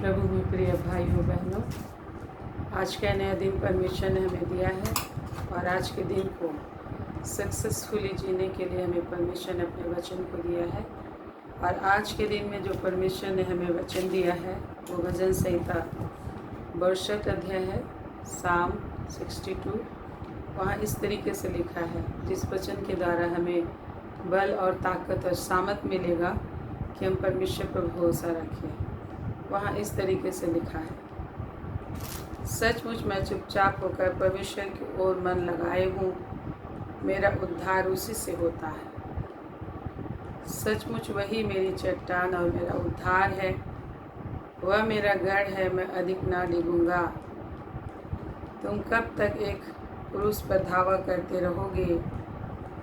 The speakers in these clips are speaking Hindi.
प्रभु में प्रिय भाइयों बहनों, आज का नया दिन परमेश्वर ने हमें दिया है और आज के दिन को सक्सेसफुली जीने के लिए हमें परमेश्वर ने अपने वचन को दिया है। और आज के दिन में जो परमेश्वर ने हमें वचन दिया है वो भजन संहिता 62 अध्याय है, साम 62। वहाँ इस तरीके से लिखा है, जिस वचन के द्वारा हमें बल और ताकत और सामर्थ मिलेगा कि हम परमेश्वर पर भरोसा रखें। वहाँ इस तरीके से लिखा है, सचमुच मैं चुपचाप होकर परमेश्वर की ओर मन लगाए हूँ, मेरा उद्धार उसी से होता है। सचमुच वही मेरी चट्टान और मेरा उद्धार है, वह मेरा गढ़ है, मैं अधिक ना डिगूंगा। तुम कब तक एक पुरुष पर धावा करते रहोगे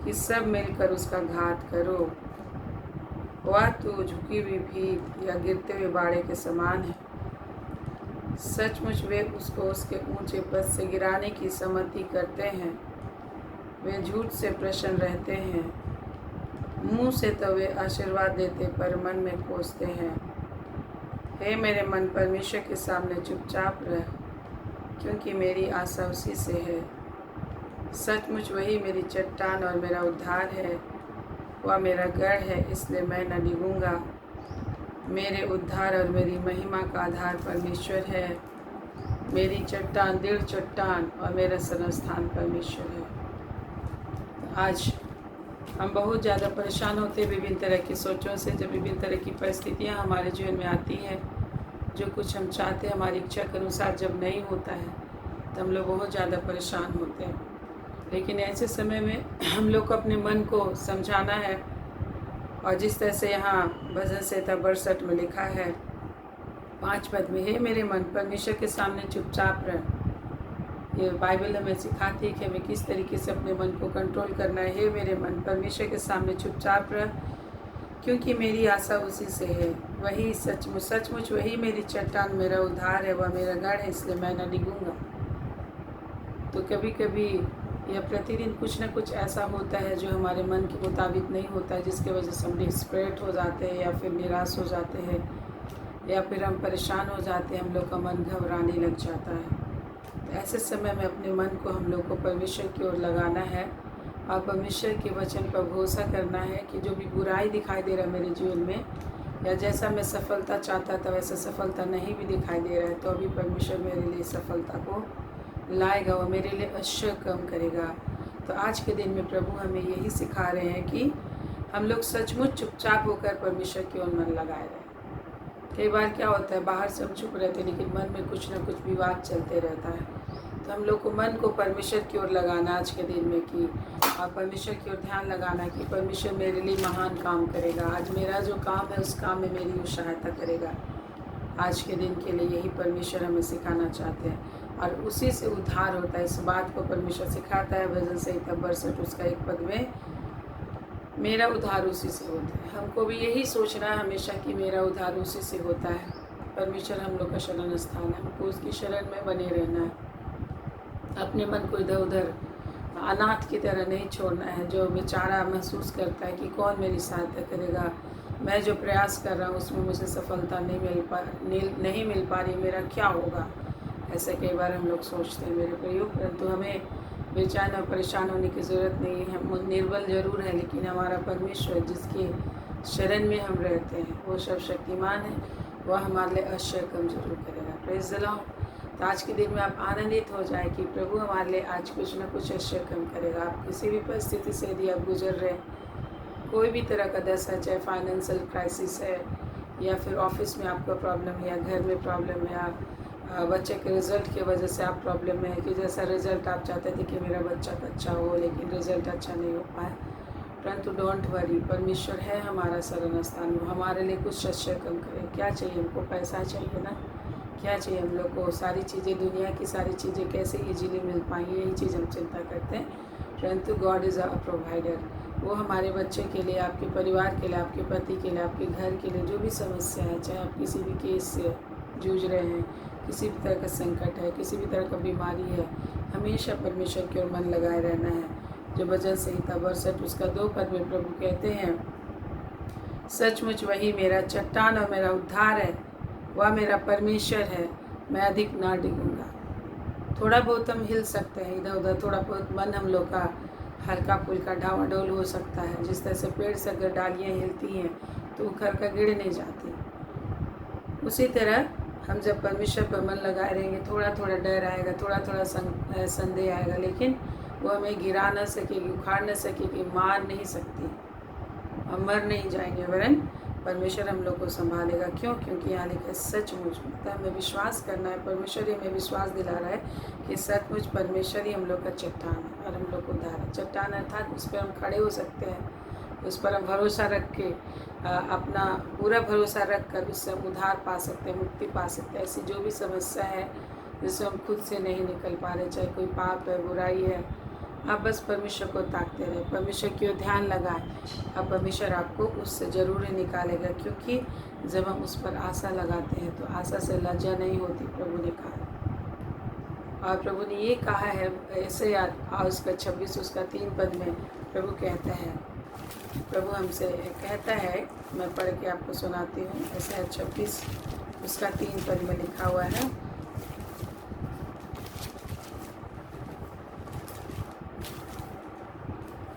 कि सब मिलकर उसका घात करो। वह तो झुकी हुई भीड़ या गिरते हुए बाड़े के समान है। सचमुच वे उसको उसके ऊंचे पद से गिराने की सम्मति करते हैं। वे झूठ से प्रसन्न रहते हैं, मुंह से तो वे आशीर्वाद देते पर मन में कोसते हैं। हे मेरे मन, परमेश्वर के सामने चुपचाप रह, क्योंकि मेरी आशा उसी से है। सचमुच वही मेरी चट्टान और मेरा उद्धार है, वह मेरा गढ़ है, इसलिए मैं न डिगूंगा। मेरे उद्धार और मेरी महिमा का आधार परमेश्वर है। मेरी चट्टान दृढ़ चट्टान और मेरा शरणस्थान परमेश्वर है। आज हम बहुत ज़्यादा परेशान होते हैं विभिन्न तरह की सोचों से। जब विभिन्न तरह की परिस्थितियाँ हमारे जीवन में आती हैं, जो कुछ हम चाहते हैं हमारी इच्छा के अनुसार जब नहीं होता है तो हम लोग बहुत ज़्यादा परेशान होते हैं। लेकिन ऐसे समय में हम लोग को अपने मन को समझाना है। और जिस तरह से यहाँ भजन संहिता 62 में लिखा है 5 पद में, हे मेरे मन, परमेश्वर के सामने चुपचाप रह। ये बाइबल हमें सिखाती है कि हमें किस तरीके से अपने मन को कंट्रोल करना है। हे मेरे मन, परमेश्वर के सामने चुपचाप रह, क्योंकि मेरी आशा उसी से है। वही सचमुच वही मेरी चट्टान, मेरा उद्धार है, वह मेरा गढ़ है, इसलिए मैं न डिगूंगा। तो कभी कभी या प्रतिदिन कुछ ना कुछ ऐसा होता है जो हमारे मन के मुताबिक नहीं होता है, जिसके वजह से हम डिस्परेट हो जाते हैं या फिर निराश हो जाते हैं या फिर हम परेशान हो जाते हैं, हम लोग का मन घबराने लग जाता है। तो ऐसे समय में अपने मन को हम लोग को परमेश्वर की ओर लगाना है और परमेश्वर के वचन पर भरोसा करना है कि जो भी बुराई दिखाई दे रहा है मेरे जीवन में, या जैसा मैं सफलता चाहता था वैसा सफलता नहीं भी दिखाई दे रहा है, तो अभी परमेश्वर मेरे लिए सफलता को लाएगा, वो मेरे लिए अश्य कम करेगा। तो आज के दिन में प्रभु हमें यही सिखा रहे हैं कि हम लोग सचमुच चुपचाप होकर परमेश्वर की ओर मन लगाए रहें। कई बार क्या होता है, बाहर से हम चुप रहते हैं लेकिन मन में कुछ ना कुछ विवाद चलते रहता है। तो हम लोग को मन को परमेश्वर की ओर लगाना आज के दिन में कि और परमेश्वर की ओर ध्यान लगाना कि परमेश्वर मेरे लिए महान काम करेगा। आज मेरा जो काम है उस काम में मेरी वो सहायता करेगा। आज के दिन के लिए यही परमेश्वर हमें सिखाना चाहते हैं और उसी से उद्धार होता है। इस बात को परमेश्वर सिखाता है भजन संहिता 62 उसका 1 पद में, मेरा उद्धार उसी से होता है। हमको भी यही सोचना है हमेशा कि मेरा उद्धार उसी से होता है। परमेश्वर हम लोग का शरण स्थान है, हमको उसकी शरण में बने रहना है। अपने मन को इधर उधर अनाथ की तरह नहीं छोड़ना है, जो बेचारा महसूस करता है कि कौन मेरी सहायता करेगा, मैं जो प्रयास कर रहा हूँ उसमें मुझे सफलता नहीं मिल पा रही, मेरा क्या होगा। ऐसे कई बार हम लोग सोचते हैं मेरे प्रयोग, परंतु हमें बेचैन और परेशान होने की ज़रूरत नहीं है। हम निर्बल जरूर है, लेकिन हमारा परमेश्वर जिसके शरण में हम रहते हैं वो सर्वशक्तिमान है, वह हमारे लिए अश्य कम जरूर करेगा। Praise the Lord. तो आज के दिन में आप आनंदित हो जाए कि प्रभु हमारे लिए आज कुछ ना कुछ अश्य कम करेगा। आप किसी भी परिस्थिति से यदि आप गुजर रहे, कोई भी तरह का दशा, चाहे फाइनेंशियल क्राइसिस है या फिर ऑफिस में आपका प्रॉब्लम है या घर में प्रॉब्लम है या बच्चे के रिज़ल्ट की वजह से आप प्रॉब्लम में है कि जैसा रिज़ल्ट आप चाहते थे कि मेरा बच्चा अच्छा हो लेकिन रिज़ल्ट अच्छा नहीं हो पाया, परंतु डोंट वरी, परमेश्वर है हमारा शरण स्थान, वो हमारे लिए कुछ अश्य कम करे। क्या चाहिए हमको? पैसा चाहिए ना, क्या चाहिए हम लोग को? सारी चीज़ें, दुनिया की सारी चीज़ें कैसे इजीली मिल पाएंगी, यही चीज़ हम चिंता करते हैं, परंतु गॉड इज़ अ प्रोवाइडर। वो हमारे बच्चे के लिए, आपके परिवार के लिए, आपके पति के लिए, आपके घर के लिए जो भी समस्या है, चाहे आप किसी भी केस से जूझ रहे हैं, किसी भी तरह का संकट है, किसी भी तरह का बीमारी है, हमेशा परमेश्वर की ओर मन लगाए रहना है। जो भजन संहिता 62 उसका 2 पद में प्रभु कहते हैं, सचमुच वही मेरा चट्टान और मेरा उद्धार है, वह मेरा परमेश्वर है, मैं अधिक ना डिगूंगा। थोड़ा बहुत हम हिल सकते हैं इधर उधर, थोड़ा बहुत मन हम लोग का हल्का फुल्का डावाडोल हो सकता है। जिस तरह से पेड़ से अगर डालियाँ हिलती हैं तो उखड़ कर गिर नहीं जाती, उसी तरह हम जब परमेश्वर पर मन लगाए रहेंगे, थोड़ा थोड़ा डर आएगा, थोड़ा थोड़ा संदेह आएगा, लेकिन वो हमें गिरा न सकेगी, उखाड़ न सकेगी, मार नहीं सकती, हम मर नहीं जाएंगे, वरन परमेश्वर हम लोग को संभालेगा। क्यों? क्योंकि यहाँ लिखा है सचमुच, मतलब हमें विश्वास करना है। परमेश्वर ही हमें विश्वास दिला रहा है कि सचमुच परमेश्वर ही हम लोग का चट्टान है और हम लोग को उद्धार है। चट्टान अर्थात उस पर हम खड़े हो सकते हैं, उस पर हम भरोसा रख के अपना पूरा भरोसा रख कर उससे हम उद्धार पा सकते हैं, मुक्ति पा सकते हैं। ऐसी जो भी समस्या है जिससे हम खुद से नहीं निकल पा रहे, चाहे कोई पाप है, बुराई है, आप बस परमेश्वर को ताकते रहे, परमेश्वर की ओर ध्यान लगाएं, अब परमेश्वर आपको उससे ज़रूर ही निकालेगा। क्योंकि जब हम उस पर आशा लगाते हैं तो आशा से लज्जा नहीं होती, प्रभु ने कहा। और प्रभु ने ये कहा है ऐसे उसका 26 उसका 3 पद में प्रभु कहता है, प्रभु हमसे कहता है, मैं पढ़ के आपको सुनाती हूँ। ऐसा 26 उसका 3 पद में लिखा हुआ है,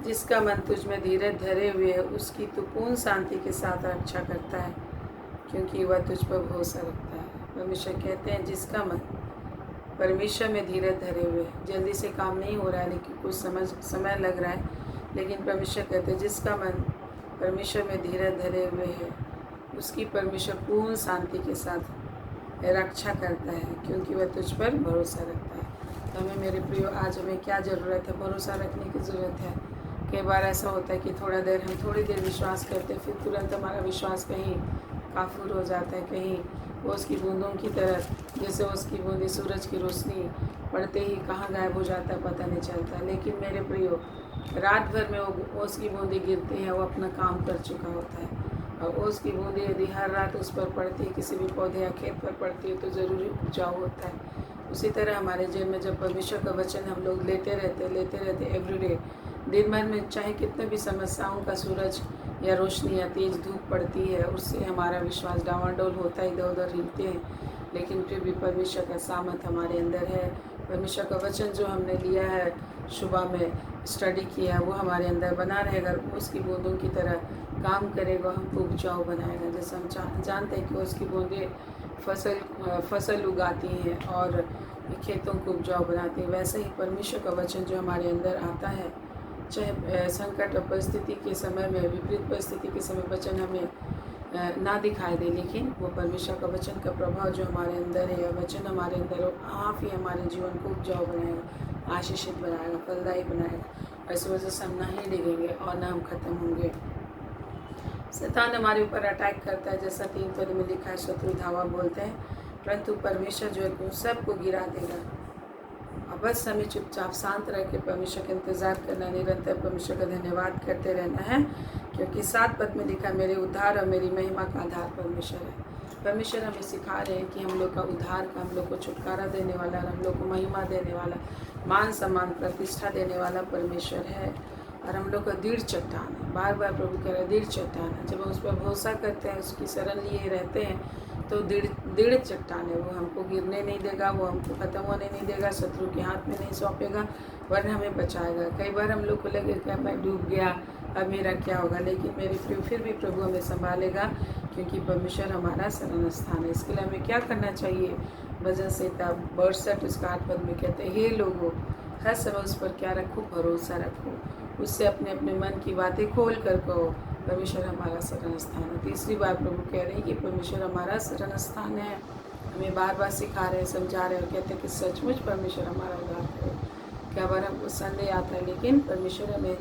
जिसका मन तुझ में धीरज धरे हुए है उसकी तू पूर्ण शांति के साथ रक्षा करता है, क्योंकि वह तुझ पर भरोसा रखता है। परमेश्वर कहते हैं जिसका मन परमेश्वर में धीरज धरे हुए है, जल्दी से काम नहीं हो रहा है लेकिन कुछ समय लग रहा है, लेकिन परमेश्वर कहते हैं जिसका मन परमेश्वर में धीरज धरे हुए है उसकी परमेश्वर पूर्ण शांति के साथ रक्षा करता है, क्योंकि वह तुझ पर भरोसा रखता है। तो हमें मेरे प्रियो आज हमें क्या ज़रूरत है? भरोसा रखने की ज़रूरत है। कई बार ऐसा होता है कि हम थोड़ी देर विश्वास करते हैं, फिर तुरंत हमारा विश्वास कहीं काफूर हो जाता है, कहीं ओस की बूंदों की तरह, जैसे ओस की बूंदें सूरज की रोशनी पड़ते ही कहाँ गायब हो जाता है पता नहीं चलता। लेकिन मेरे प्रियो रात भर में वो ओस की बूंदें गिरती हैं, वो अपना काम कर चुका होता है। और ओस की बूंदें यदि हर रात उस पर पड़ती है, किसी भी पौधे या खेत पर पड़ती है, तो ज़रूरी उपजाऊ होता है। उसी तरह हमारे जीवन में जब परमेश्वर का वचन हम लोग लेते रहते एवरीडे, दिन भर में चाहे कितने भी समस्याओं का सूरज या रोशनी या तेज धूप पड़ती है, उससे हमारा विश्वास डावाडोल होता है, इधर उधर हिलते हैं, लेकिन फिर भी परमेश्वर का सामर्थ हमारे अंदर है। परमेश्वर का वचन जो हमने लिया है, सुबह में स्टडी किया है, वो हमारे अंदर बना रहेगा, उसकी बूंदों की तरह काम करेगा, हमको उपजाऊ बनाएगा। जैसे हम जानते हैं कि उसकी बूंदें फसल उगाती हैं और खेतों को उपजाऊ बनाती हैं, वैसे ही परमेश्वर का वचन जो हमारे अंदर आता है, चाहे संकट और परिस्थिति के समय में, विपरीत परिस्थिति के समय वचन हमें ना दिखाई दे, लेकिन वो परमेश्वर का वचन का प्रभाव जो हमारे अंदर है, वचन हमारे अंदर हो, आप ही हमारे जीवन को उपजाऊ बनाएगा, आशीषित बनाएगा, फलदायी बनाएगा। इस वजह से हम ना ही डिगेंगे और ना हम खत्म होंगे। शैतान हमारे ऊपर अटैक करता है, जैसा 3 पद में लिखा है, शत्रु धावा बोलते हैं, परंतु परमेश्वर जो है सबको गिरा देगा। और बस हमें चुपचाप शांत रह के परमेश्वर का इंतज़ार करना, निरंतर परमेश्वर का धन्यवाद करते रहना है, क्योंकि 7 पद में लिखा, मेरे उद्धार और मेरी महिमा का आधार परमेश्वर है। परमेश्वर हमें सिखा रहे हैं कि हम लोग का उद्धार का, हम लोग को छुटकारा देने वाला, हम लोग को महिमा देने वाला, मान सम्मान प्रतिष्ठा देने वाला परमेश्वर है, और हम लोग का दृढ़ चट्टान है। बार बार प्रभु कह रहे हैं दृढ़ चट्टान है। जब हम उस पर भरोसा करते हैं, उसकी शरण लिए रहते हैं, तो दृढ़ चट्टान है, वो हमको गिरने नहीं देगा, वो हमको ख़त्म होने नहीं देगा, शत्रु के हाथ में नहीं सौंपेगा, वरन हमें बचाएगा। कई बार हम लोग को लगे कि मैं डूब गया, अब मेरा क्या होगा, लेकिन मेरे फिर भी प्रभु हमें संभालेगा, क्योंकि परमेश्वर हमारा शरण स्थान है। इसके लिए हमें क्या करना चाहिए? भजन संहिता 62 उसका 8 पद में कहते हैं, हे लोगों, हर समय उस पर क्या रखो? भरोसा रखो, उससे अपने अपने मन की बातें खोल कर कहो, परमेश्वर हमारा शरण स्थान है। तीसरी बार प्रभु कह रहे हैं कि परमेश्वर हमारा शरण स्थान है। हमें बार बार सिखा रहे हैं, समझा रहे हैं, और कहते हैं कि सचमुच परमेश्वर हमारा उद्धार करे। क्या बार हमको संदेह आता है, लेकिन परमेश्वर हमें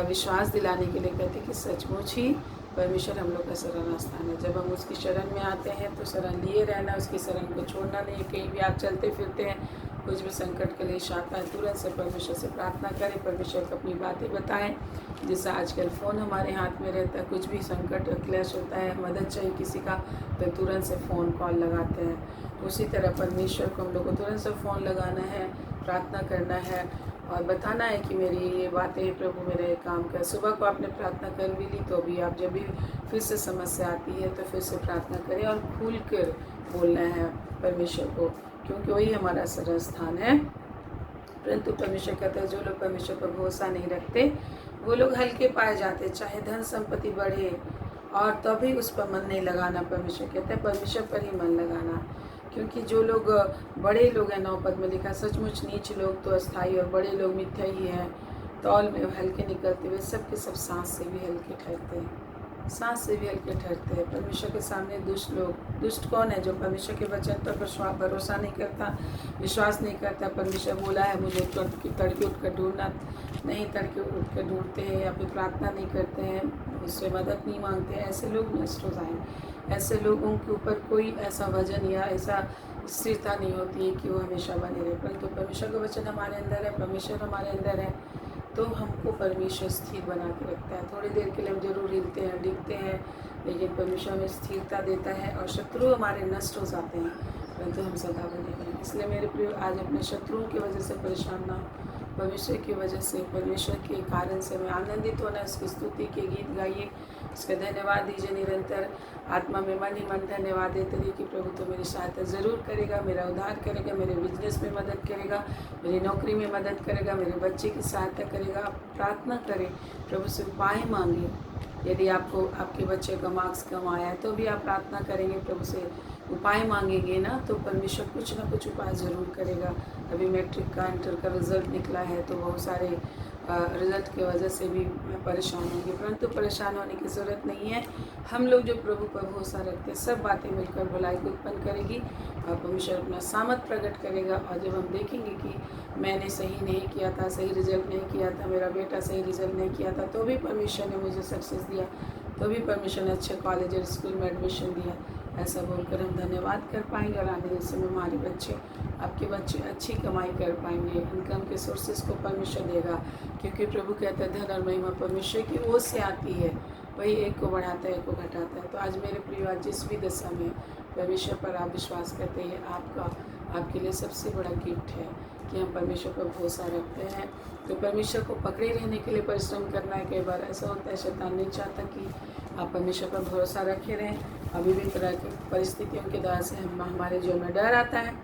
विश्वास दिलाने के लिए कहते हैं कि सचमुच ही परमेश्वर हम लोग का शरण स्थान है। जब हम उसकी शरण में आते हैं तो शरण लिए रहना, उसकी शरण को छोड़ना नहीं। कहीं भी आप चलते फिरते हैं, कुछ भी संकट के लिए आता है, तुरंत से परमेश्वर से प्रार्थना करें, परमेश्वर को अपनी बातें बताएं। जैसे आजकल फ़ोन हमारे हाथ में रहता है, कुछ भी संकट क्लेश होता है, मदद चाहिए किसी का, तो तुरंत से फ़ोन कॉल लगाते हैं। उसी तरह परमेश्वर को हम लोग को तुरंत से फ़ोन लगाना है, प्रार्थना करना है, और बताना है कि मेरी ये बातें प्रभु मेरा ये काम कर। सुबह को आपने प्रार्थना कर भी ली तो भी आप जब भी फिर से समस्या आती है तो फिर से प्रार्थना करें और खुल कर बोलना है परमेश्वर को, क्योंकि वही हमारा सरल स्थान है। परंतु परमेश्वर कहता है जो लोग परमेश्वर पर भरोसा नहीं रखते वो लोग हल्के पाए जाते, चाहे धन संपत्ति बढ़े और तभी उस पर मन नहीं लगाना। परमेश्वर कहता है परमेश्वर पर ही मन लगाना, क्योंकि जो लोग बड़े लोग हैं 9 पद में लिखा, सचमुच नीच लोग तो अस्थाई और बड़े लोग मिथ्या ही हैं, तौल में हल्के निकलते हुए सब के सब सांस से भी हल्के ठहरते हैं, सांस से भी हल्के ठहरते हैं। परमेश्वर के सामने दुष्ट लोग, दुष्ट कौन है? जो परमेश्वर के वचन पर भरोसा नहीं करता, विश्वास नहीं करता। परमेश्वर बोला है मुझे तड़के उठ कर ढूंढना, नहीं तड़के उठ कर ढूंढते हैं या फिर प्रार्थना नहीं करते हैं, उससे मदद नहीं मांगते हैं, ऐसे लोग नष्ट हो जाएँ। ऐसे लोगों के ऊपर कोई ऐसा वजन या ऐसा स्थिरता नहीं होती है कि वो हमेशा बने रहे। परंतु परमेश्वर का वचन हमारे अंदर है, परमेश्वर हमारे अंदर है, तो हमको परमेश्वर स्थिर बना के रखता है। थोड़ी देर के लिए हम जरूर हिलते हैं, डिगते हैं, लेकिन परमेश्वर हमें स्थिरता देता है और शत्रु हमारे नष्ट हो जाते हैं, परंतु हम सदा बने रहें। इसलिए मेरे प्रिय, आज अपने शत्रुओं की वजह से परेशान ना हो, परमेश्वर की वजह से, परमेश्वर के कारण से हमें आनंदित होना, उसकी स्तुति के गीत गाइए, उसका धन्यवाद दीजिए निरंतर आत्मा में, मन ही मन धन्यवाद देते रहिए कि प्रभु तो मेरी सहायता ज़रूर करेगा, मेरा उद्धार करेगा, मेरे बिजनेस में मदद करेगा, मेरी नौकरी में मदद करेगा, मेरे बच्चे की सहायता करेगा। आप प्रार्थना करें, प्रभु से उपाय मांगिए। यदि आपको आपके बच्चे का मार्क्स कम आया है तो भी आप प्रार्थना करेंगे, प्रभु से उपाय मांगेंगे ना, तो परमेश्वर कुछ ना कुछ उपाय ज़रूर करेगा। अभी मैट्रिक का, इंटर का रिज़ल्ट निकला है तो बहुत सारे रिज़ल्ट की वजह से भी परेशान होंगे, परंतु परेशान होने की ज़रूरत नहीं है। हम लोग जो प्रभु पर भरोसा रखते हैं, सब बातें मिलकर भलाई को उत्पन्न करेगी और परमेश्वर अपना सामर्थ प्रकट करेगा। और जब हम देखेंगे कि मैंने सही नहीं किया था, सही रिजल्ट नहीं किया था, मेरा बेटा सही रिजल्ट नहीं किया था, तो भी परमेश्वर ने मुझे सक्सेस दिया, तो भी परमेश्वर ने अच्छे कॉलेज और स्कूल में एडमिशन दिया, ऐसा बोलकर हम धन्यवाद कर पाएंगे। और आने वाले समय हमारे बच्चे, आपके बच्चे अच्छी कमाई कर पाएंगे, इनकम के सोर्सेज को परमेश्वर देगा, क्योंकि प्रभु कहता है धन और महिमा परमेश्वर की ओर से आती है, वही एक को बढ़ाता है, एक को घटाता है। तो आज मेरे परिवार जिस भी दशा में परमेश्वर पर आप विश्वास करते हैं, आपके लिए सबसे बड़ा गिफ्ट है कि हम परमेश्वर पर भरोसा रखते हैं। तो परमेश्वर को पकड़े रहने के लिए परिश्रम करना है। कई बार ऐसा होता है, शैतान नहीं चाहता कि आप परमेश्वर पर भरोसा रखे रहें, और विभिन्न तरह की परिस्थितियों के द्वारा से हमारे जीवन में डर आता है,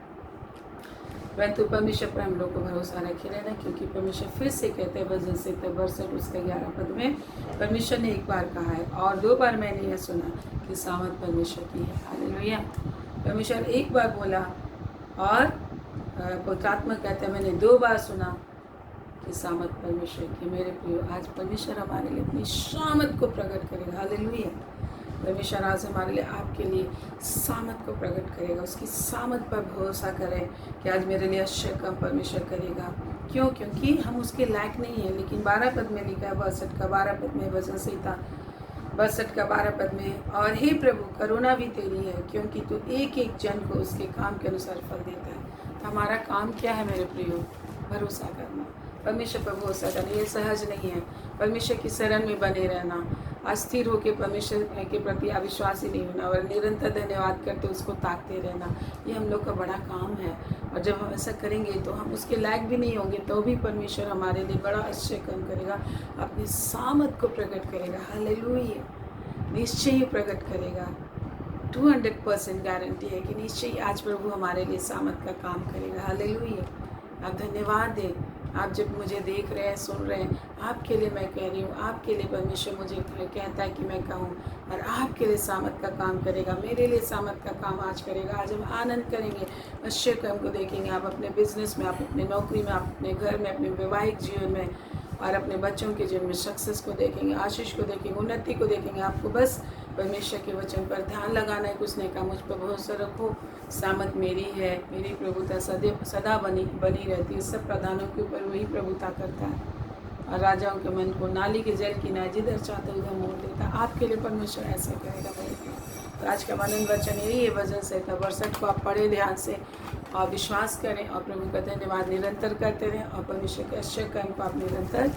परंतु परमेश्वर पर हम लोग को भरोसा रखे रहना, क्योंकि परमेश्वर फिर से कहते हैं भजन से 62 उसका 11 पद में, परमेश्वर ने एक बार कहा है और 2 बार मैंने यह सुना कि सामर्थ परमेश्वर की है। हालेलुया। परमेश्वर एक बार बोला और पवित्र आत्मा कहते हैं मैंने 2 बार सुना कि सामर्थ परमेश्वर की। मेरे प्रियो, आज परमेश्वर हमारे लिए अपनी सामर्थ को प्रकट करेगा। हालेलुया। परमेश्वर आज हमारे लिए, आपके लिए सामर्थ को प्रकट करेगा। उसकी सामर्थ पर भरोसा करें कि आज मेरे लिए अच्छे काम परमेश्वर करेगा। क्यों? क्योंकि हम उसके लायक नहीं हैं। लेकिन 12 पद में लिखा है, 62 का 12 पद में, भजन संहिता 62 का 12 पद में, और हे प्रभु करुणा भी तेरी है, क्योंकि तू एक एक जन को उसके काम के अनुसार फल देता है। तो हमारा काम क्या है मेरे प्रियो? भरोसा करना, परमेश्वर पर भरोसा करना। ये सहज नहीं है। परमेश्वर की शरण में बने रहना, अस्थिर होकर परमेश्वर के प्रति अविश्वासी नहीं होना, और निरंतर धन्यवाद करते उसको ताकते रहना, ये हम लोग का बड़ा काम है। और जब हम ऐसा करेंगे तो हम उसके लायक भी नहीं होंगे, तो भी परमेश्वर हमारे लिए बड़ा अच्छे काम करेगा, अपनी सामर्थ को प्रकट करेगा। हालेलुया। निश्चय ही प्रकट करेगा। 200% गारंटी है कि निश्चय ही आज प्रभु हमारे लिए सामर्थ का काम करेगा। हालेलुया। आप धन्यवाद दें। आप जब मुझे देख रहे हैं, सुन रहे हैं, आपके लिए मैं कह रही हूँ, आपके लिए परमेश्वर मुझे कहता है कि मैं कहूँ, और आपके लिए सामर्थ का काम करेगा, मेरे लिए सामर्थ का काम आज करेगा। आज हम आनंद करेंगे, अच्छे काम को देखेंगे। आप अपने बिजनेस में, आप अपने नौकरी में, आप अपने घर में, अपने वैवाहिक जीवन में, और अपने बच्चों के जीवन में सक्सेस को देखेंगे, आशीष को देखेंगे, उन्नति को देखेंगे। आपको बस परमेश्वर के वचन पर ध्यान लगाना है। कुछ नहीं कहा, मुझ पर भरोसा रखो, सामर्थ मेरी है, मेरी प्रभुता सदा बनी रहती है। सब प्रधानों के ऊपर वही प्रभुता करता है, और राजाओं के मन को नाली के जल की नाय, जिधर चाहता उधर मोड़ देता है। आपके लिए परमेश्वर ऐसा करेगा। तो आज का आनंद वचन यही है, भजन संहिता 62 को आप पढ़े ध्यान से और विश्वास करें, और प्रभु का धन्यवाद निरंतर करते रहें, और परमेश्वर के अच्छे कर्म को आप निरंतर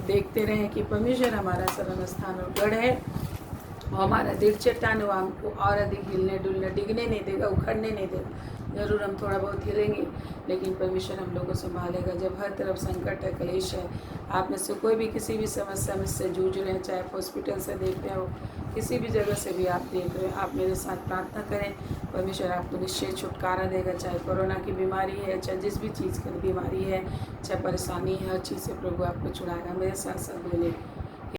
देखते रहें कि परमेश्वर हमारा शरण स्थान और गढ़ है, वो हमारा दिल चट्टान, वो हमको और अधिक हिलने डुलने डिगने नहीं देगा, उखड़ने नहीं देगा। ज़रूर हम थोड़ा बहुत हिलेंगे, लेकिन परमेश्वर हम लोग को संभालेगा। जब हर तरफ संकट है, क्लेश है, आप में से कोई भी किसी भी समस्या में से जूझ रहे हैं, चाहे आप हॉस्पिटल से देख रहे हो, किसी भी जगह से भी आप देख रहे हो, आप मेरे साथ प्रार्थना करें। परमेश्वर आपको निश्चय छुटकारा देगा। चाहे कोरोना की बीमारी है, चाहे जिस भी चीज़ की बीमारी है, चाहे परेशानी है, हर चीज़ से प्रभु आपको छुड़ाएगा। मेरे साथ साथ बोले